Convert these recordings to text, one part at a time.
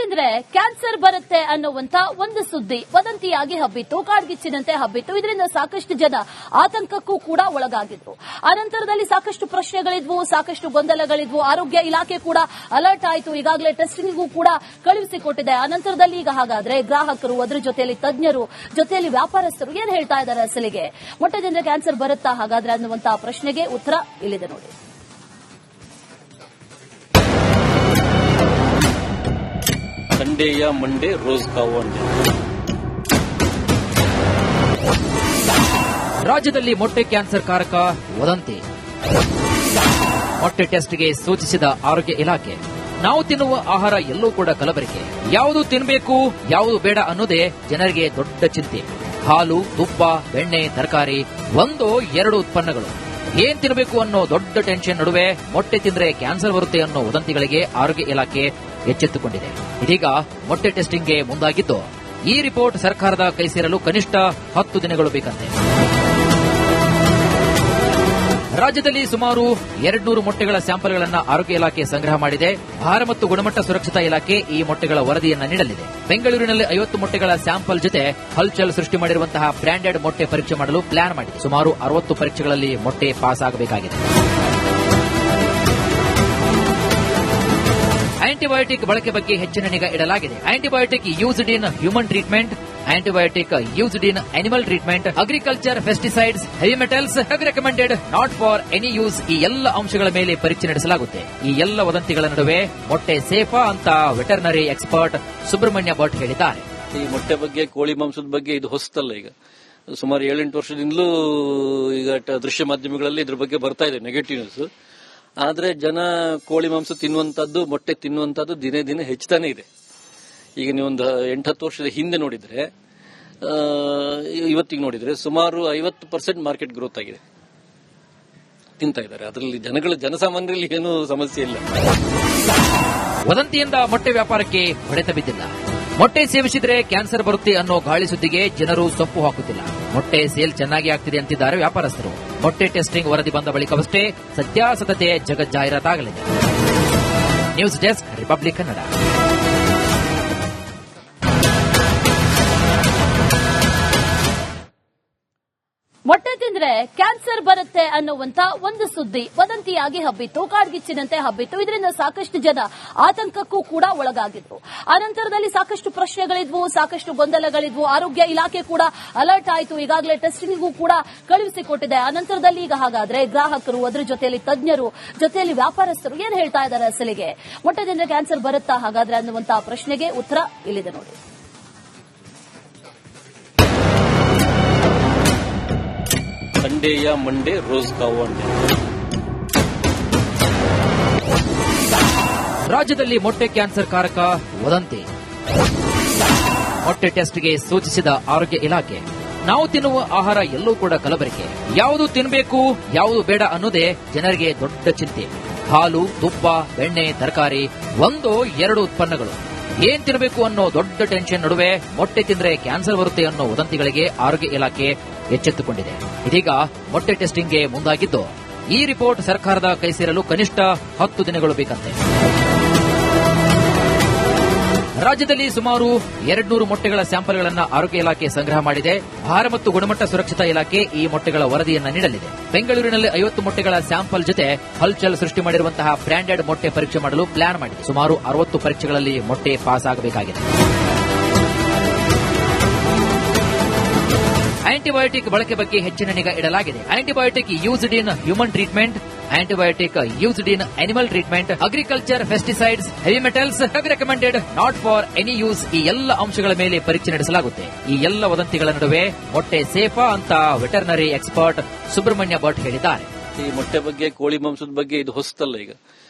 ತಿಂದ್ರೆ ಕ್ಯಾನ್ಸರ್ ಬರುತ್ತೆ ಅನ್ನುವಂತ ಒಂದು ಸುದ್ದಿ ವದಂತಿಯಾಗಿ ಹಬ್ಬಿತ್ತು, ಕಾಡ್ಗಿಚ್ಚಿನಂತೆ ಹಬ್ಬಿತ್ತು. ಇದರಿಂದ ಸಾಕಷ್ಟು ಜನ ಆತಂಕಕ್ಕೂ ಕೂಡ ಒಳಗಾಗಿದ್ರು. ಅನಂತರದಲ್ಲಿ ಸಾಕಷ್ಟು ಪ್ರಶ್ನೆಗಳಿದ್ವು, ಸಾಕಷ್ಟು ಗೊಂದಲಗಳಿದ್ವು. ಆರೋಗ್ಯ ಇಲಾಖೆ ಕೂಡ ಅಲರ್ಟ್ ಆಯಿತು, ಈಗಾಗಲೇ ಟೆಸ್ಟಿಂಗ್ಗೂ ಕೂಡ ಕಳುಹಿಸಿಕೊಟ್ಟಿದೆ. ಅನಂತರದಲ್ಲಿ ಈಗ ಹಾಗಾದ್ರೆ ಗ್ರಾಹಕರು, ಅದರ ಜೊತೆಯಲ್ಲಿ ತಜ್ಞರು, ಜೊತೆಯಲ್ಲಿ ವ್ಯಾಪಾರಸ್ಥರು ಏನ್ ಹೇಳ್ತಾ ಇದ್ದಾರೆ ಅಸಲಿಗೆ? ಮೊಟ್ಟೆ ತಿಂದ್ರೆ ಕ್ಯಾನ್ಸರ್ ಬರುತ್ತಾ ಹಾಗಾದ್ರೆ ಅನ್ನುವಂತಹ ಪ್ರಶ್ನೆಗೆ ಉತ್ತರ ಇಲ್ಲಿದೆ ನೋಡಿ. संडे या मंडे रोज खाओ अंडे. ರಾಜ್ಯದಲ್ಲಿ ಮೊಟ್ಟೆ ಕ್ಯಾನ್ಸರ್ ಕಾರಕ ವದಂತಿ. ಮೊಟ್ಟೆ ಟೆಸ್ಟ್ಗೆ ಸೂಚಿಸಿದ ಆರೋಗ್ಯ ಇಲಾಖೆ. ನಾವು ತಿನ್ನುವ ಆಹಾರ ಎಲ್ಲೂ ಕೂಡ ಕಲಬೆರಕೆ. ಯಾವುದು ತಿನ್ನಬೇಕು, ಯಾವುದು ಬೇಡ ಅನ್ನೋದೇ ಜನರಿಗೆ ದೊಡ್ಡ ಚಿಂತೆ. ಹಾಲು, ತುಪ್ಪ, ಬೆಣ್ಣೆ, ತರಕಾರಿ, ಒಂದೋ ಎರಡು ಉತ್ಪನ್ನಗಳು. ಏನ್ ತಿನ್ನಬೇಕು ಅನ್ನೋ ದೊಡ್ಡ ಟೆನ್ಷನ್ ನಡುವೆ ಮೊಟ್ಟೆ ತಿಂದ್ರೆ ಕ್ಯಾನ್ಸರ್ ಬರುತ್ತೆ ಅನ್ನೋ ವದಂತಿಗಳಿಗೆ ಆರೋಗ್ಯ ಇಲಾಖೆ ಎಚ್ಚೆತ್ತುಕೊಂಡಿದೆ. ಇದೀಗ ಮೊಟ್ಟೆ ಟೆಸ್ಟಿಂಗ್ಗೆ ಮುಂದಾಗಿದ್ದು, ಈ ರಿಪೋರ್ಟ್ ಸರ್ಕಾರದ ಕೈ ಸೇರಲು ಕನಿಷ್ಠ 10 ದಿನಗಳು ಬೇಕಂತೆ. ರಾಜ್ಯದಲ್ಲಿ ಸುಮಾರು 200 ಮೊಟ್ಟೆಗಳ ಸ್ಯಾಂಪಲ್ಗಳನ್ನು ಆರೋಗ್ಯ ಇಲಾಖೆ ಸಂಗ್ರಹ ಮಾಡಿದೆ. ಆಹಾರ ಮತ್ತು ಗುಣಮಟ್ಟ ಸುರಕ್ಷತಾ ಇಲಾಖೆ ಈ ಮೊಟ್ಟೆಗಳ ವರದಿಯನ್ನು ನೀಡಲಿದೆ. ಬೆಂಗಳೂರಿನಲ್ಲಿ 50 ಮೊಟ್ಟೆಗಳ ಸ್ಯಾಂಪಲ್ ಜೊತೆ ಹಲ್ಚಲ್ ಸೃಷ್ಟಿ ಮಾಡಿರುವಂತಹ ಬ್ರಾಂಡೆಡ್ ಮೊಟ್ಟೆ ಪರೀಕ್ಷೆ ಮಾಡಲು ಪ್ಲಾನ್ ಮಾಡಿದೆ. ಸುಮಾರು 60 ಪರೀಕ್ಷೆಗಳಲ್ಲಿ ಮೊಟ್ಟೆ ಪಾಸ್ ಆಗಬೇಕಾಗಿದೆ. ಆಂಟಿಬಯೋಟಿಕ್ ಬಳಕೆ ಬಗ್ಗೆ ಹೆಚ್ಚಿನ ನಿಗಾ ಇಡಲಾಗಿದೆ. Antibiotic used in human treatment, antibiotic used in animal treatment, agriculture, pesticides, heavy metals, recommended not for any use. ಈ ಎಲ್ಲ ಅಂಶಗಳ ಮೇಲೆ ಪರೀಕ್ಷೆ ನಡೆಸಲಾಗುತ್ತೆ. ಈ ಎಲ್ಲ ವದಂತಿಗಳ ನಡುವೆ ಮೊಟ್ಟೆ ಸೇಫಾ ಅಂತ ವೆಟರ್ನರಿ ಎಕ್ಸ್ಪರ್ಟ್ ಸುಬ್ರಹ್ಮಣ್ಯ ಭಟ್ ಹೇಳಿದ್ದಾರೆ. ಈ ಮೊಟ್ಟೆ ಬಗ್ಗೆ, ಕೋಳಿ ಮಾಂಸದ ಬಗ್ಗೆ ಇದು ಹೊಸತಲ್ಲ. ಈಗ ಸುಮಾರು 7-8 ವರ್ಷದಿಂದಲೂ ಈಗ ದೃಶ್ಯ ಮಾಧ್ಯಮಗಳಲ್ಲಿ ಇದ್ರ ಬಗ್ಗೆ ಬರ್ತಾ ಇದೆ ನೆಗೆಟಿವ್ ನ್ಯೂಸ್. ಆದ್ರೆ ಜನ ಕೋಳಿ ಮಾಂಸ ತಿನ್ನುವಂತದ್ದು, ಮೊಟ್ಟೆ ತಿನ್ನುವಂತದ್ದು ದಿನೇ ದಿನೇ ಹೆಚ್ಚುತ್ತಾನೆ ಇದೆ. ಈಗ ನೀವೊಂದು 8-10 ವರ್ಷದ ಹಿಂದೆ ನೋಡಿದ್ರೆ, ಇವತ್ತಿಗೆ ನೋಡಿದ್ರೆ ಸುಮಾರು 50% ಮಾರ್ಕೆಟ್ ಗ್ರೋತ್ ಆಗಿದೆ. ತಿಂತಾ ಇದ್ದಾರೆ. ಅದರಲ್ಲಿ ಜನಸಾಮಾನ್ಯರಲ್ಲಿ ಏನೂ ಸಮಸ್ಯೆ ಇಲ್ಲ. ವದಂತಿಯಿಂದ ಮೊಟ್ಟೆ ವ್ಯಾಪಾರಕ್ಕೆ ಹೊಡೆತ ಬಿದ್ದಿಲ್ಲ. ಮೊಟ್ಟೆ ಸೇವಿಸಿದ್ರೆ ಕ್ಯಾನ್ಸರ್ ಬರುತ್ತೆ ಅನ್ನೋ ಗಾಳಿ ಸುದ್ದಿಗೆ ಜನರು ಸೊಪ್ಪು ಹಾಕುತ್ತಿಲ್ಲ. ಮೊಟ್ಟೆ ಸೇಲ್ ಚೆನ್ನಾಗಿ ಆಗ್ತಿದೆ ಅಂತಿದ್ದಾರೆ ವ್ಯಾಪಾರಸ್ಥರು. ಮೊಟ್ಟೆ ಟೆಸ್ಟಿಂಗ್ ವರದಿ ಬಂದ ಬಳಿಕವಷ್ಟೇ ಸತ್ಯಾಸತ್ಯತೆ ಜಗಜ್ಜಾಹೀರಾತಾಗಲಿದೆ. News desk, republic Kannada. ಮೊಟ್ಟೆ ತಿಂದ್ರೆ ಕ್ಯಾನ್ಸರ್ ಬರುತ್ತೆ ಅನ್ನುವಂತ ಒಂದು ಸುದ್ದಿ ವದಂತಿಯಾಗಿ ಹಬ್ಬಿತ್ತು, ಕಾಡ್ಗಿಚ್ಚಿನಂತೆ ಹಬ್ಬಿತ್ತು. ಇದರಿಂದ ಸಾಕಷ್ಟು ಜನ ಆತಂಕಕ್ಕೂ ಕೂಡ ಒಳಗಾಗಿದ್ರು. ಅನಂತರದಲ್ಲಿ ಸಾಕಷ್ಟು ಪ್ರಶ್ನೆಗಳಿದ್ವು, ಸಾಕಷ್ಟು ಗೊಂದಲಗಳಿದ್ವು. ಆರೋಗ್ಯ ಇಲಾಖೆ ಕೂಡ ಅಲರ್ಟ್ ಆಯಿತು, ಈಗಾಗಲೇ ಟೆಸ್ಟಿಂಗ್ಗೂ ಕೂಡ ಕಳುಹಿಸಿಕೊಟ್ಟಿದೆ. ಅನಂತರದಲ್ಲಿ ಈಗ ಹಾಗಾದ್ರೆ ಗ್ರಾಹಕರು, ಅದರ ಜೊತೆಯಲ್ಲಿ ತಜ್ಞರು, ಜೊತೆಯಲ್ಲಿ ವ್ಯಾಪಾರಸ್ಥರು ಏನ್ ಹೇಳ್ತಾ ಇದ್ದಾರೆ ಅಸಲಿಗೆ? ಮೊಟ್ಟೆ ತಿಂದ್ರೆ ಕ್ಯಾನ್ಸರ್ ಬರುತ್ತಾ ಹಾಗಾದ್ರೆ ಅನ್ನುವಂತಹ ಪ್ರಶ್ನೆಗೆ ಉತ್ತರ ಇಲ್ಲಿದೆ ನೋಡಿ. संडे या मंडे रोज खाओ अंडे. ರಾಜ್ಯದಲ್ಲಿ ಮೊಟ್ಟೆ ಕ್ಯಾನ್ಸರ್ ಕಾರಕ ವದಂತಿ. ಮೊಟ್ಟೆ ಟೆಸ್ಟ್ಗೆ ಸೂಚಿಸಿದ ಆರೋಗ್ಯ ಇಲಾಖೆ. ನಾವು ತಿನ್ನುವ ಆಹಾರ ಎಲ್ಲೂ ಕೂಡ ಕಲಬೆರಕೆ. ಯಾವುದು ತಿನ್ನಬೇಕು, ಯಾವುದು ಬೇಡ ಅನ್ನೋದೇ ಜನರಿಗೆ ದೊಡ್ಡ ಚಿಂತೆ. ಹಾಲು, ತುಪ್ಪ, ಬೆಣ್ಣೆ, ತರಕಾರಿ, ಒಂದೋ ಎರಡು ಉತ್ಪನ್ನಗಳು. ಏನ್ ತಿನ್ನಬೇಕು ಅನ್ನೋ ದೊಡ್ಡ ಟೆನ್ಷನ್ ನಡುವೆ ಮೊಟ್ಟೆ ತಿಂದ್ರೆ ಕ್ಯಾನ್ಸರ್ ಬರುತ್ತೆ ಅನ್ನೋ ವದಂತಿಗಳಿಗೆ ಆರೋಗ್ಯ ಇಲಾಖೆ ಎಚ್ಚೆತ್ತುಕೊಂಡಿದೆ. ಇದೀಗ ಮೊಟ್ಟೆ ಟೆಸ್ಟಿಂಗ್ಗೆ ಮುಂದಾಗಿದ್ದು, ಈ ರಿಪೋರ್ಟ್ ಸರ್ಕಾರದ ಕೈ ಸೇರಲು ಕನಿಷ್ಠ 10 ದಿನಗಳು ಬೇಕಂತೆ. ರಾಜ್ಯದಲ್ಲಿ ಸುಮಾರು 200 ಮೊಟ್ಟೆಗಳ ಸ್ಯಾಂಪಲ್ಗಳನ್ನು ಆರೋಗ್ಯ ಇಲಾಖೆ ಸಂಗ್ರಹ ಮಾಡಿದೆ. ಆಹಾರ ಮತ್ತು ಗುಣಮಟ್ಟ ಸುರಕ್ಷತಾ ಇಲಾಖೆ ಈ ಮೊಟ್ಟೆಗಳ ವರದಿಯನ್ನು ನೀಡಲಿದೆ. ಬೆಂಗಳೂರಿನಲ್ಲಿ 50 ಮೊಟ್ಟೆಗಳ ಸ್ಯಾಂಪಲ್ ಜೊತೆ ಹಲ್ಚಲ್ ಸೃಷ್ಟಿ ಮಾಡಿರುವಂತಹ ಬ್ರಾಂಡೆಡ್ ಮೊಟ್ಟೆ ಪರೀಕ್ಷೆ ಮಾಡಲು ಪ್ಲಾನ್ ಮಾಡಿದೆ. ಸುಮಾರು 60 ಪರೀಕ್ಷೆಗಳಲ್ಲಿ ಮೊಟ್ಟೆ ಪಾಸ್ ಆಗಬೇಕಾಗಿದೆ. ಆಂಟಿಬಯೋಟಿಕ್ ಬಳಕೆ ಬಗ್ಗೆ ಹೆಚ್ಚಿನ ನಿಗಾ ಇಡಲಾಗಿದೆ. Antibiotic used in human treatment, antibiotic used in animal treatment, agriculture, pesticides, heavy metals, recommended not for any use. ಈ ಎಲ್ಲ ಅಂಶಗಳ ಮೇಲೆ ಪರೀಕ್ಷೆ ನಡೆಸಲಾಗುತ್ತೆ. ಈ ಎಲ್ಲ ವದಂತಿಗಳ ನಡುವೆ ಮೊಟ್ಟೆ ಸೇಫಾ ಅಂತ ವೆಟರ್ನರಿ ಎಕ್ಸ್ಪರ್ಟ್ ಸುಬ್ರಹ್ಮಣ್ಯ ಭಟ್ ಹೇಳಿದ್ದಾರೆ. ಈ ಮೊಟ್ಟೆ ಬಗ್ಗೆ, ಕೋಳಿ ಮಾಂಸದ ಬಗ್ಗೆ ಇದು ಹೊಸತಲ್ಲ. ಈಗ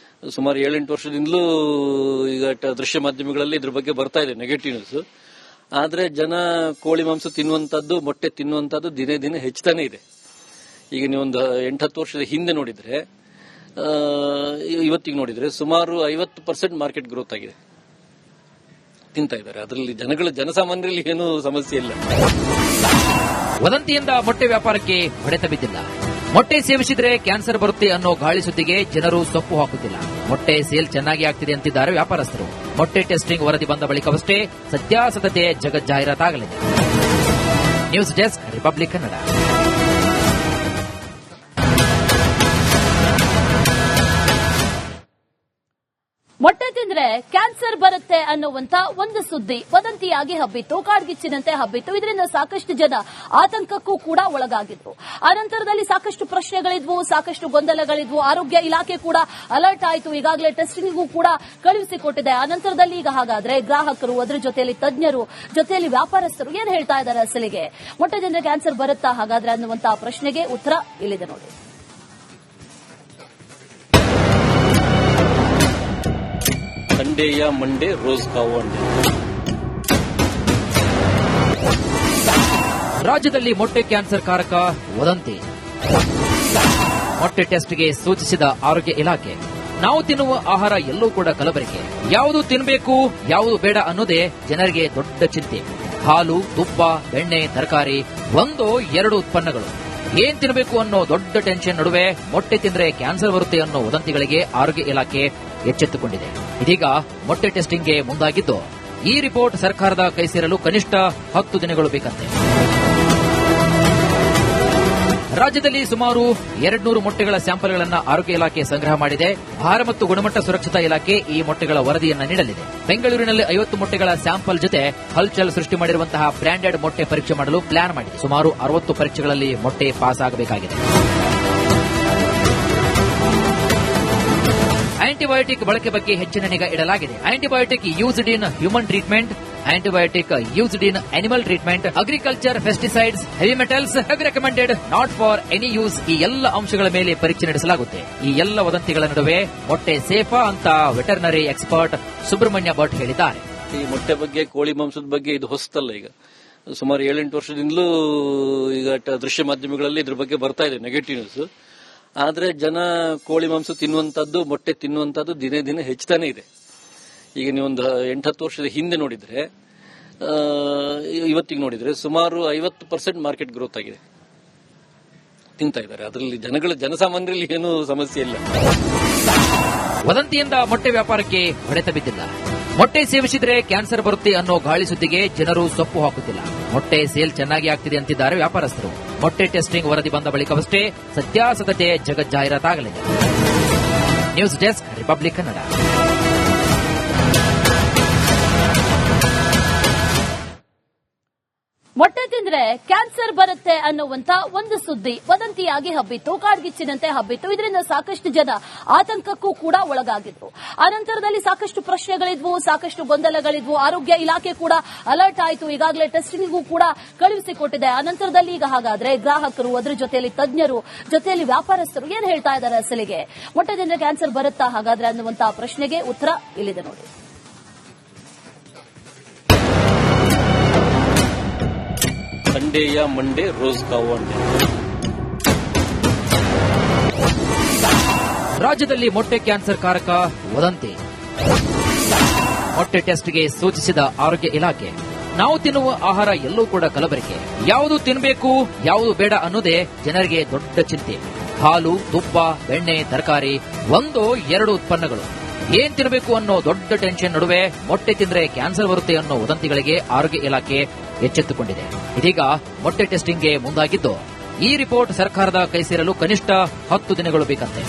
ಸುಮಾರು 7-8 ವರ್ಷದಿಂದಲೂ ಈಗ ದೃಶ್ಯ ಮಾಧ್ಯಮಗಳಲ್ಲಿ ಇದ್ರ ಬಗ್ಗೆ ಬರ್ತಾ ಇದೆ ನೆಗೆಟಿವ್ ನ್ಯೂಸ್. ಆದ್ರೆ ಜನ ಕೋಳಿ ಮಾಂಸ ತಿನ್ನುವಂತದ್ದು, ಮೊಟ್ಟೆ ತಿನ್ನುವಂತದ್ದು ದಿನೇ ದಿನೇ ಹೆಚ್ಚುತ್ತಾನೆ ಇದೆ. ಈಗ ನೀವೊಂದು 8-10 ವರ್ಷದ ಹಿಂದೆ ನೋಡಿದ್ರೆ, ಇವತ್ತಿಗೆ ನೋಡಿದ್ರೆ ಸುಮಾರು 50% ಮಾರ್ಕೆಟ್ ಗ್ರೋತ್ ಆಗಿದೆ. ತಿಂತಾ ಇದ್ದಾರೆ. ಅದರಲ್ಲಿ ಜನಸಾಮಾನ್ಯರಲ್ಲಿ ಏನೂ ಸಮಸ್ಯೆ ಇಲ್ಲ. ವದಂತಿಯಿಂದ ಮೊಟ್ಟೆ ವ್ಯಾಪಾರಕ್ಕೆ ಹೊಡೆತ ಬಿದ್ದಿಲ್ಲ. ಮೊಟ್ಟೆ ಸೇವಿಸಿದ್ರೆ ಕ್ಯಾನ್ಸರ್ ಬರುತ್ತೆ ಅನ್ನೋ ಗಾಳಿ ಸುದ್ದಿಗೆ ಜನರು ಸೊಪ್ಪು ಹಾಕುತ್ತಿಲ್ಲ. ಮೊಟ್ಟೆ ಸೇಲ್ ಚೆನ್ನಾಗಿ ಆಗ್ತಿದೆ ಅಂತಿದ್ದಾರೆ ವ್ಯಾಪಾರಸ್ಥರು. ಮೊಟ್ಟೆ ಟೆಸ್ಟಿಂಗ್ ವರದಿ ಬಂದ ಬಳಿಕವಷ್ಟೇ ಸತ್ಯಾಸತ್ಯತೆ ಜಗಜ್ಜಾಹೀರಾತಾಗಲಿದೆ. News desk, republic Kannada. ಮೊಟ್ಟೆ ತಿಂದ್ರೆ ಕ್ಯಾನ್ಸರ್ ಬರುತ್ತೆ ಅನ್ನುವಂತ ಒಂದು ಸುದ್ದಿ ವದಂತಿಯಾಗಿ ಹಬ್ಬಿತ್ತು, ಕಾಡ್ಗಿಚ್ಚಿನಂತೆ ಹಬ್ಬಿತ್ತು. ಇದರಿಂದ ಸಾಕಷ್ಟು ಜನ ಆತಂಕಕ್ಕೂ ಕೂಡ ಒಳಗಾಗಿದ್ರು. ಅನಂತರದಲ್ಲಿ ಸಾಕಷ್ಟು ಪ್ರಶ್ನೆಗಳಿದ್ವು, ಸಾಕಷ್ಟು ಗೊಂದಲಗಳಿದ್ವು. ಆರೋಗ್ಯ ಇಲಾಖೆ ಕೂಡ ಅಲರ್ಟ್ ಆಯಿತು, ಈಗಾಗಲೇ ಟೆಸ್ಟಿಂಗ್ಗೂ ಕೂಡ ಕಳುಹಿಸಿಕೊಟ್ಟಿದೆ. ಅನಂತರದಲ್ಲಿ ಈಗ ಹಾಗಾದ್ರೆ ಗ್ರಾಹಕರು, ಅದರ ಜೊತೆಯಲ್ಲಿ ತಜ್ಞರು, ಜೊತೆಯಲ್ಲಿ ವ್ಯಾಪಾರಸ್ಥರು ಏನ್ ಹೇಳ್ತಾ ಇದ್ದಾರೆ ಅಸಲಿಗೆ? ಮೊಟ್ಟೆ ತಿಂದ್ರೆ ಕ್ಯಾನ್ಸರ್ ಬರುತ್ತಾ ಹಾಗಾದ್ರೆ ಅನ್ನುವಂತಹ ಪ್ರಶ್ನೆಗೆ ಉತ್ತರ ಇಲ್ಲಿದೆ ನೋಡಿ. संडे या मंडे रोज खाओ अंडे. ರಾಜ್ಯದಲ್ಲಿ ಮೊಟ್ಟೆ ಕ್ಯಾನ್ಸರ್ ಕಾರಕ ವದಂತಿ. ಮೊಟ್ಟೆ ಟೆಸ್ಟ್ಗೆ ಸೂಚಿಸಿದ ಆರೋಗ್ಯ ಇಲಾಖೆ. ನಾವು ತಿನ್ನುವ ಆಹಾರ ಎಲ್ಲವೂ ಕೂಡ ಕಲಬೆರಕೆ. ಯಾವುದು ತಿನ್ನಬೇಕು, ಯಾವುದು ಬೇಡ ಅನ್ನೋದೇ ಜನರಿಗೆ ದೊಡ್ಡ ಚಿಂತೆ. ಹಾಲು, ತುಪ್ಪ, ಬೆಣ್ಣೆ, ತರಕಾರಿ, ಒಂದೋ ಎರಡು ಉತ್ಪನ್ನಗಳು. ಏನ್ ತಿನ್ನಬೇಕು ಅನ್ನೋ ದೊಡ್ಡ ಟೆನ್ಷನ್ ನಡುವೆ ಮೊಟ್ಟೆ ತಿಂದ್ರೆ ಕ್ಯಾನ್ಸರ್ ಬರುತ್ತೆ ಅನ್ನೋ ವದಂತಿಗಳಿಗೆ ಆರೋಗ್ಯ ಇಲಾಖೆ ಎಚ್ಚೆತ್ತುಕೊಂಡಿದೆ. ಇದೀಗ ಮೊಟ್ಟೆ ಟೆಸ್ಟಿಂಗ್ಗೆ ಮುಂದಾಗಿದ್ದು, ಈ ರಿಪೋರ್ಟ್ ಸರ್ಕಾರದ ಕೈ ಸೇರಲು ಕನಿಷ್ಠ 10 ದಿನಗಳು ಬೇಕಂತೆ. ರಾಜ್ಯದಲ್ಲಿ ಸುಮಾರು 200 ಮೊಟ್ಟೆಗಳ ಸ್ಯಾಂಪಲ್ಗಳನ್ನು ಆರೋಗ್ಯ ಇಲಾಖೆ ಸಂಗ್ರಹ ಮಾಡಿದೆ. ಆಹಾರ ಮತ್ತು ಗುಣಮಟ್ಟ ಸುರಕ್ಷತಾ ಇಲಾಖೆ ಈ ಮೊಟ್ಟೆಗಳ ವರದಿಯನ್ನು ನೀಡಲಿದೆ. ಬೆಂಗಳೂರಿನಲ್ಲಿ 50 ಮೊಟ್ಟೆಗಳ ಸ್ಯಾಂಪಲ್ ಜೊತೆ ಹಲ್ಚಲ್ ಸೃಷ್ಟಿ ಮಾಡಿರುವಂತಹ ಬ್ರಾಂಡೆಡ್ ಮೊಟ್ಟೆ ಪರೀಕ್ಷೆ ಮಾಡಲು ಪ್ಲಾನ್ ಮಾಡಿದೆ. ಸುಮಾರು 60 ಪರೀಕ್ಷೆಗಳಲ್ಲಿ ಮೊಟ್ಟೆ ಪಾಸ್ ಆಗಬೇಕಾಗಿದೆ. ಆಂಟಿಬಯೋಟಿಕ್ ಬಳಕೆ ಬಗ್ಗೆ ಹೆಚ್ಚಿನ ನಿಗಾ ಇಡಲಾಗಿದೆ. Antibiotic used in human treatment, antibiotic used in animal treatment, agriculture, pesticides, heavy metals, recommended not for any use, ಈ ಎಲ್ಲ ಅಂಶಗಳ ಮೇಲೆ ಪರೀಕ್ಷೆ ನಡೆಸಲಾಗುತ್ತೆ. ಈ ಎಲ್ಲ ವದಂತಿಗಳ ನಡುವೆ ಮೊಟ್ಟೆ ಸೇಫಾ ಅಂತ ವೆಟರ್ನರಿ ಎಕ್ಸ್ಪರ್ಟ್ ಸುಬ್ರಹ್ಮಣ್ಯ ಭಟ್ ಹೇಳಿದ್ದಾರೆ. ಈ ಮೊಟ್ಟೆ ಬಗ್ಗೆ, ಕೋಳಿ ಮಾಂಸದ ಬಗ್ಗೆ ಇದು ಹೊಸತಲ್ಲ. ಈಗ ಸುಮಾರು 7-8 ವರ್ಷದಿಂದಲೂ ಈಗ ದೃಶ್ಯ ಮಾಧ್ಯಮಗಳಲ್ಲಿ ಇದ್ರ ಬಗ್ಗೆ ಬರ್ತಾ ಇದೆ ನೆಗೆಟಿವ್ ನ್ಯೂಸ್. ಆದ್ರೆ ಜನ ಕೋಳಿ ಮಾಂಸ ತಿನ್ನುವಂತದ್ದು, ಮೊಟ್ಟೆ ತಿನ್ನುವಂತದ್ದು ದಿನೇ ದಿನೇ ಹೆಚ್ಚುತ್ತಾನೆ ಇದೆ. ಈಗ ನೀವೊಂದು 8-10 ವರ್ಷದ ಹಿಂದೆ ನೋಡಿದ್ರೆ, ಇವತ್ತಿಗೆ ನೋಡಿದ್ರೆ ಸುಮಾರು 50% ಮಾರ್ಕೆಟ್ ಗ್ರೋತ್ ಆಗಿದೆ. ತಿಂತಾ ಇದ್ದಾರೆ. ಅದರಲ್ಲಿ ಜನಸಾಮಾನ್ಯರಲ್ಲಿ ಏನೂ ಸಮಸ್ಯೆ ಇಲ್ಲ. ವದಂತಿಯಿಂದ ಮೊಟ್ಟೆ ವ್ಯಾಪಾರಕ್ಕೆ ಹೊಡೆತ ಬಿದ್ದಿಲ್ಲ. ಮೊಟ್ಟೆ ಸೇವಿಸಿದ್ರೆ ಕ್ಯಾನ್ಸರ್ ಬರುತ್ತೆ ಅನ್ನೋ ಗಾಳಿ ಸುದ್ದಿಗೆ ಜನರು ಸೊಪ್ಪು ಹಾಕುತ್ತಿಲ್ಲ. ಮೊಟ್ಟೆ ಸೇಲ್ ಚೆನ್ನಾಗಿ ಆಗ್ತಿದೆ ಅಂತಿದ್ದಾರೆ ವ್ಯಾಪಾರಸ್ಥರು. ಮೊಟ್ಟೆ ಟೆಸ್ಟಿಂಗ್ ವರದಿ ಬಂದ ಬಳಿಕವಷ್ಟೇ ಸತ್ಯಾಸತ್ಯತೆ ಜಗಜ್ಜಾಹೀರಾತಾಗಲಿದೆ. News desk, republic Kannada. ಮೊಟ್ಟೆ ತಿಂದ್ರೆ ಕ್ಯಾನ್ಸರ್ ಬರುತ್ತೆ ಅನ್ನುವಂತ ಒಂದು ಸುದ್ದಿ ವದಂತಿಯಾಗಿ ಹಬ್ಬಿತ್ತು, ಕಾಡ್ಗಿಚ್ಚಿನಂತೆ ಹಬ್ಬಿತ್ತು. ಇದರಿಂದ ಸಾಕಷ್ಟು ಜನ ಆತಂಕಕ್ಕೂ ಕೂಡ ಒಳಗಾಗಿದ್ರು. ಅನಂತರದಲ್ಲಿ ಸಾಕಷ್ಟು ಪ್ರಶ್ನೆಗಳಿದ್ವು, ಸಾಕಷ್ಟು ಗೊಂದಲಗಳಿದ್ವು. ಆರೋಗ್ಯ ಇಲಾಖೆ ಕೂಡ ಅಲರ್ಟ್ ಆಯಿತು, ಈಗಾಗಲೇ ಟೆಸ್ಟಿಂಗ್ಗೂ ಕೂಡ ಕಳುಹಿಸಿಕೊಟ್ಟಿದೆ. ಅನಂತರದಲ್ಲಿ ಈಗ ಹಾಗಾದ್ರೆ ಗ್ರಾಹಕರು, ಅದರ ಜೊತೆಯಲ್ಲಿ ತಜ್ಞರು, ಜೊತೆಯಲ್ಲಿ ವ್ಯಾಪಾರಸ್ಥರು ಏನ್ ಹೇಳ್ತಾ ಇದ್ದಾರೆ ಅಸಲಿಗೆ? ಮೊಟ್ಟೆ ತಿಂದ್ರೆ ಕ್ಯಾನ್ಸರ್ ಬರುತ್ತಾ ಹಾಗಾದ್ರೆ ಅನ್ನುವಂತಹ ಪ್ರಶ್ನೆಗೆ ಉತ್ತರ ಇಲ್ಲಿದೆ ನೋಡಿ. संडे या मंडे रोज खाओ अंडे. ರಾಜ್ಯದಲ್ಲಿ ಮೊಟ್ಟೆ ಕ್ಯಾನ್ಸರ್ ಕಾರಕ ವದಂತಿ. ಮೊಟ್ಟೆ ಟೆಸ್ಟ್ಗೆ ಸೂಚಿಸಿದ ಆರೋಗ್ಯ ಇಲಾಖೆ. ನಾವು ತಿನ್ನುವ ಆಹಾರ ಎಲ್ಲವೂ ಕೂಡ ಕಲಬೆರಕೆ. ಯಾವುದು ತಿನ್ನಬೇಕು, ಯಾವುದು ಬೇಡ ಅನ್ನೋದೇ ಜನರಿಗೆ ದೊಡ್ಡ ಚಿಂತೆ. ಹಾಲು, ತುಪ್ಪ, ಬೆಣ್ಣೆ, ತರಕಾರಿ, ಒಂದೋ ಎರಡು ಉತ್ಪನ್ನಗಳು. ಏನ್ ತಿನ್ನಬೇಕು ಅನ್ನೋ ದೊಡ್ಡ ಟೆನ್ಷನ್ ನಡುವೆ ಮೊಟ್ಟೆ ತಿಂದ್ರೆ ಕ್ಯಾನ್ಸರ್ ಬರುತ್ತೆ ಅನ್ನೋ ವದಂತಿಗಳಿಗೆ ಆರೋಗ್ಯ ಇಲಾಖೆ ಎಚ್ಚೆತ್ತುಕೊಂಡಿದೆ. ಇದೀಗ ಮೊಟ್ಟೆ ಟೆಸ್ಟಿಂಗ್ಗೆ ಮುಂದಾಗಿದ್ದು, ಈ ರಿಪೋರ್ಟ್ ಸರ್ಕಾರದ ಕೈ ಸೇರಲು ಕನಿಷ್ಠ 10 ದಿನಗಳು ಬೇಕಂತೆ.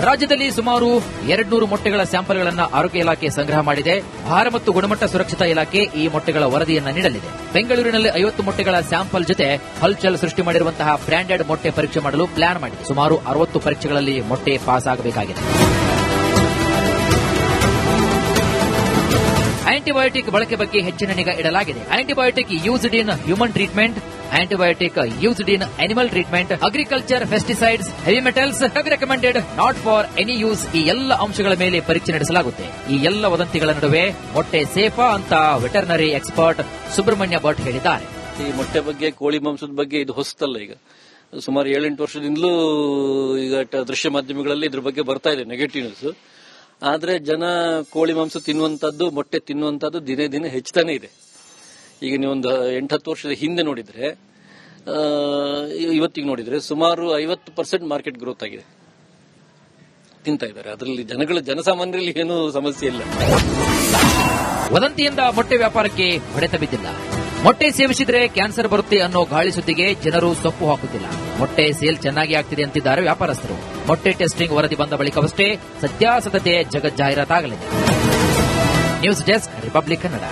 ರಾಜ್ಯದಲ್ಲಿ ಸುಮಾರು 200 ಮೊಟ್ಟೆಗಳ ಸ್ಯಾಂಪಲ್ಗಳನ್ನು ಆರೋಗ್ಯ ಇಲಾಖೆ ಸಂಗ್ರಹ ಮಾಡಿದೆ. ಆಹಾರ ಮತ್ತು ಗುಣಮಟ್ಟ ಸುರಕ್ಷತಾ ಇಲಾಖೆ ಈ ಮೊಟ್ಟೆಗಳ ವರದಿಯನ್ನು ನೀಡಲಿದೆ. ಬೆಂಗಳೂರಿನಲ್ಲಿ 50 ಮೊಟ್ಟೆಗಳ ಸ್ಯಾಂಪಲ್ ಜೊತೆ ಹಲ್ಚಲ್ ಸೃಷ್ಟಿ ಮಾಡಿರುವಂತಹ ಬ್ರಾಂಡೆಡ್ ಮೊಟ್ಟೆ ಪರೀಕ್ಷೆ ಮಾಡಲು ಪ್ಲಾನ್ ಮಾಡಿದೆ. ಸುಮಾರು 60 ಪರೀಕ್ಷೆಗಳಲ್ಲಿ ಮೊಟ್ಟೆ ಪಾಸ್ ಆಗಬೇಕಾಗಿದೆ. ಆಂಟಿಬಯೋಟಿಕ್ ಬಳಕೆ ಬಗ್ಗೆ ಹೆಚ್ಚಿನ ನಿಗಾ ಇಡಲಾಗಿದೆ. Antibiotic used in human treatment, antibiotic used in animal treatment, agriculture, pesticides, heavy metals, recommended not for any use, ಈ ಎಲ್ಲ ಅಂಶಗಳ ಮೇಲೆ ಪರೀಕ್ಷೆ ನಡೆಸಲಾಗುತ್ತೆ. ಈ ಎಲ್ಲ ವದಂತಿಗಳ ನಡುವೆ ಮೊಟ್ಟೆ ಸೇಫಾ ಅಂತ ವೆಟರ್ನರಿ ಎಕ್ಸ್ಪರ್ಟ್ ಸುಬ್ರಹ್ಮಣ್ಯ ಭಟ್ ಹೇಳಿದ್ದಾರೆ. ಈ ಮೊಟ್ಟೆ ಬಗ್ಗೆ, ಕೋಳಿ ಮಾಂಸದ ಬಗ್ಗೆ ಇದು ಹೊಸತಲ್ಲ. ಈಗ ಸುಮಾರು 7-8 ವರ್ಷದಿಂದಲೂ ಈಗ ದೃಶ್ಯ ಮಾಧ್ಯಮಗಳಲ್ಲಿ ಇದ್ರ ಬಗ್ಗೆ ಬರ್ತಾ ಇದೆ ನೆಗೆಟಿವ್ ನ್ಯೂಸ್. ಆದ್ರೆ ಜನ ಕೋಳಿ ಮಾಂಸ ತಿನ್ನುವಂತದ್ದು, ಮೊಟ್ಟೆ ತಿನ್ನುವಂತದ್ದು ದಿನೇ ದಿನೇ ಹೆಚ್ಚುತ್ತಾನೆ ಇದೆ. ಈಗ ನೀವೊಂದು 8-10 ವರ್ಷದ ಹಿಂದೆ ನೋಡಿದ್ರೆ, ಇವತ್ತಿಗೆ ನೋಡಿದ್ರೆ ಸುಮಾರು 50% ಮಾರ್ಕೆಟ್ ಗ್ರೋತ್ ಆಗಿದೆ, ತಿಂತಾ ಇದ್ದಾರೆ. ಅದರಲ್ಲಿ ಜನಸಾಮಾನ್ಯರಲ್ಲಿ ಏನೂ ಸಮಸ್ಯೆ ಇಲ್ಲ. ವದಂತಿಯಿಂದ ಮೊಟ್ಟೆ ವ್ಯಾಪಾರಕ್ಕೆ ಹೊಡೆತ ಬಿದ್ದಿಲ್ಲ. ಮೊಟ್ಟೆ ಸೇವಿಸಿದ್ರೆ ಕ್ಯಾನ್ಸರ್ ಬರುತ್ತೆ ಅನ್ನೋ ಗಾಳಿ ಸುದ್ದಿಗೆ ಜನರು ಸೊಪ್ಪು ಹಾಕುತ್ತಿಲ್ಲ. ಮೊಟ್ಟೆ ಸೇಲ್ ಚೆನ್ನಾಗಿ ಆಗ್ತಿದೆ ಅಂತಿದ್ದಾರೆ ವ್ಯಾಪಾರಸ್ಥರು. ಮೊಟ್ಟೆ ಟೆಸ್ಟಿಂಗ್ ವರದಿ ಬಂದ ಬಳಿಕವಷ್ಟೇ ಸತ್ಯಾಸತ್ಯತೆ ಜಗಜ್ಜಾಹೀರಾತಾಗಲಿದೆ. News desk, republic Kannada.